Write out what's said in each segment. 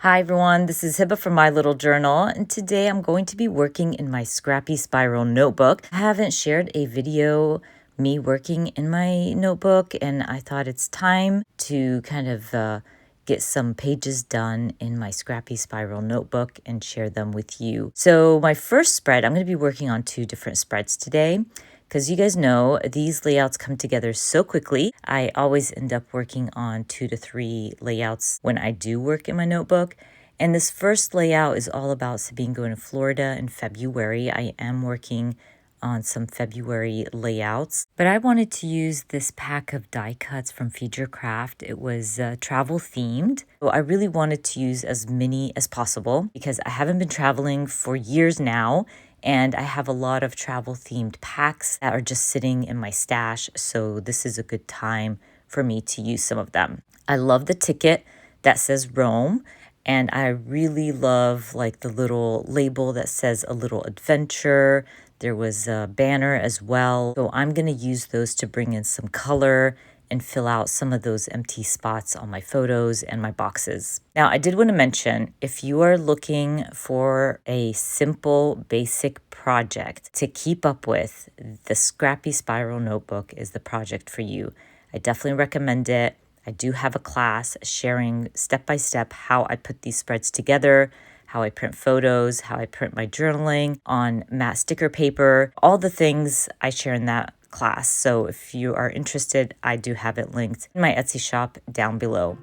Hi everyone, this is Hiba from My Little Journal, and today I'm going to be working in my Scrappy Spiral notebook. I haven't shared a video me working in my notebook, and I thought it's time to kind of get some pages done in my Scrappy Spiral notebook and share them with you. So my first spread, I'm going to be working on 2 different spreads today. Because you guys know, these layouts come together so quickly. I always end up working on 2 to 3 layouts when I do work in my notebook. And this first layout is all about Sabine going to Florida in February. I am working on some February layouts, but I wanted to use this pack of die cuts from Feed Your Craft. It was travel themed. So I really wanted to use as many as possible because I haven't been traveling for years now. And I have a lot of travel themed packs that are just sitting in my stash. So this is a good time for me to use some of them. I love the ticket that says Rome. And I really love like the little label that says a little adventure. There was a banner as well. So I'm going to use those to bring in some color and fill out some of those empty spots on my photos and my boxes. Now, I did want to mention, if you are looking for a simple, basic project to keep up with, the Scrappy Spiral Notebook is the project for you. I definitely recommend it. I do have a class sharing step-by-step how I put these spreads together, how I print photos, how I print my journaling on matte sticker paper, all the things I share in that class. So if you are interested, I do have it linked in my Etsy shop down below.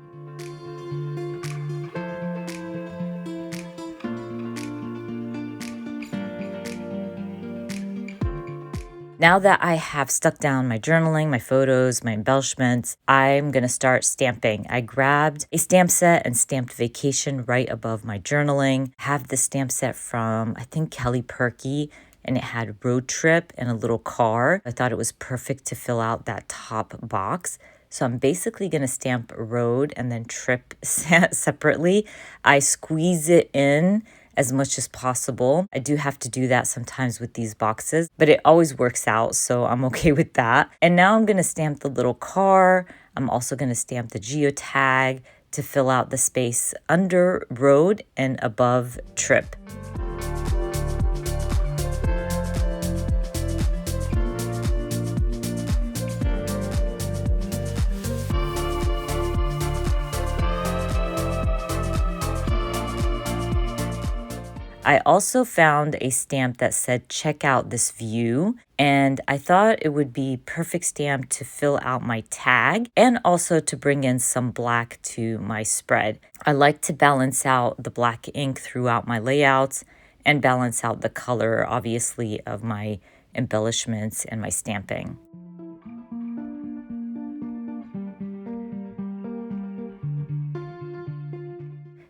Now that I have stuck down my journaling, my photos, my embellishments, I'm going to start stamping. I grabbed a stamp set and stamped vacation right above my journaling. I have the stamp set from, I think, Purkey, and it had road trip and a little car. I thought it was perfect to fill out that top box. So I'm basically going to stamp road and then trip separately. I squeeze it in as much as possible. I do have to do that sometimes with these boxes, but it always works out, so I'm okay with that. And now I'm going to stamp the little car. I'm also going to stamp the geotag to fill out the space under road and above trip. I also found a stamp that said, check out this view. And I thought it would be perfect stamp to fill out my tag and also to bring in some black to my spread. I like to balance out the black ink throughout my layouts and balance out the color, obviously, of my embellishments and my stamping.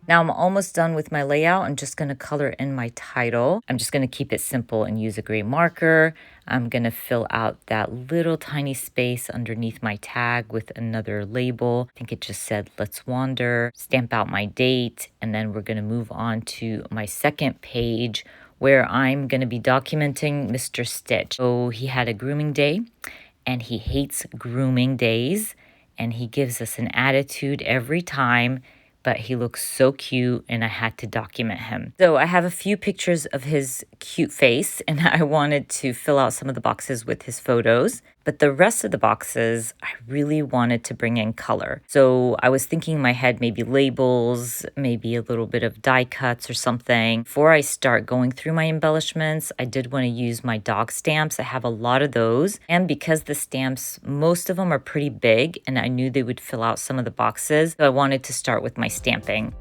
Now I'm almost done with my layout. I'm just going to color in my title. I'm just going to keep it simple and use a gray marker. I'm going to fill out that little tiny space underneath my tag with another label. I think it just said, let's wander, stamp out my date, and then we're going to move on to my second page where I'm going to be documenting Mr. Stitch. So he had a grooming day and he hates grooming days, and he gives us an attitude every time, but he looks so cute and I had to document him. So I have a few pictures of his cute face and I wanted to fill out some of the boxes with his photos, but the rest of the boxes, I really wanted to bring in color. So I was thinking in my head, maybe labels, maybe a little bit of die cuts or something. Before I start going through my embellishments, I did want to use my dog stamps. I have a lot of those. And because the stamps, most of them are pretty big and I knew they would fill out some of the boxes, so I wanted to start with my stamping.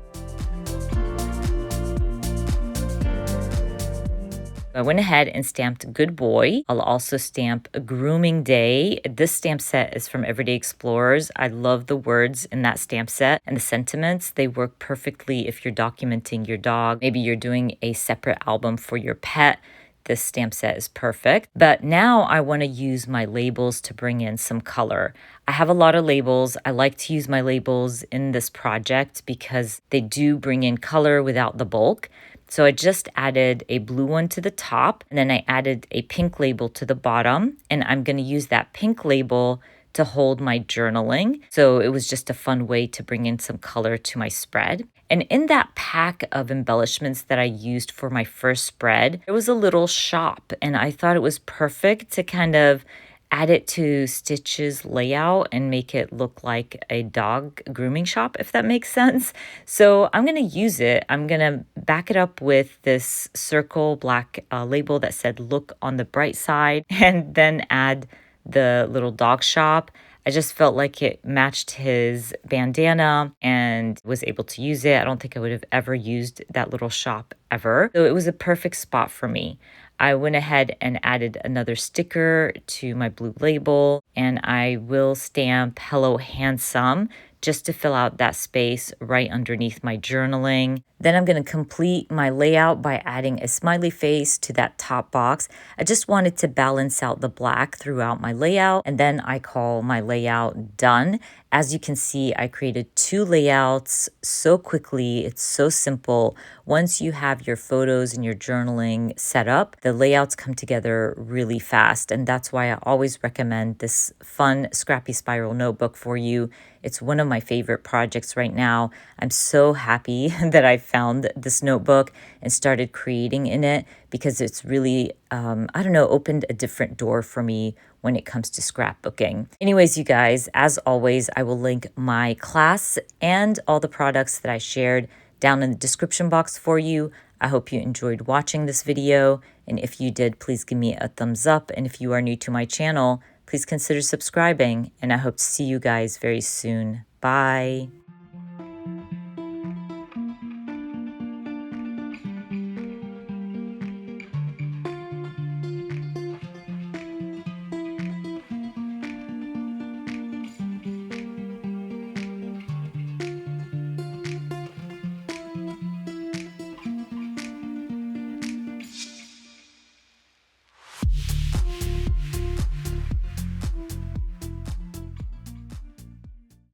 I went ahead and stamped Good Boy. I'll also stamp a Grooming Day. This stamp set is from Everyday Explorers. I love the words in that stamp set and the sentiments. They work perfectly if you're documenting your dog. Maybe you're doing a separate album for your pet. This stamp set is perfect. But now I want to use my labels to bring in some color. I have a lot of labels. I like to use my labels in this project because they do bring in color without the bulk. So I just added a blue one to the top, and then I added a pink label to the bottom, and I'm going to use that pink label to hold my journaling. So it was just a fun way to bring in some color to my spread. And in that pack of embellishments that I used for my first spread, there was a little shop, and I thought it was perfect to kind of add it to Stitch's layout and make it look like a dog grooming shop, if that makes sense. So I'm going to use it. I'm going to back it up with this circle black label that said look on the bright side, and then add the little dog shop. I just felt like it matched his bandana and was able to use it. I don't think I would have ever used that little shop ever. So it was a perfect spot for me. I went ahead and added another sticker to my blue label, and I will stamp Hello Handsome just to fill out that space right underneath my journaling. Then I'm going to complete my layout by adding a smiley face to that top box. I just wanted to balance out the black throughout my layout, and then I call my layout done. As you can see, I created 2 layouts so quickly. It's so simple. Once you have your photos and your journaling set up, the layouts come together really fast, and that's why I always recommend this fun Scrappy Spiral notebook for you. It's one of my favorite projects right now. I'm so happy that I found this notebook and started creating in it, because it's really, I don't know, opened a different door for me when it comes to scrapbooking. Anyways, you guys, as always, I will link my class and all the products that I shared down in the description box for you. I hope you enjoyed watching this video, and if you did, please give me a thumbs up, and if you are new to my channel, please consider subscribing, and I hope to see you guys very soon. Bye.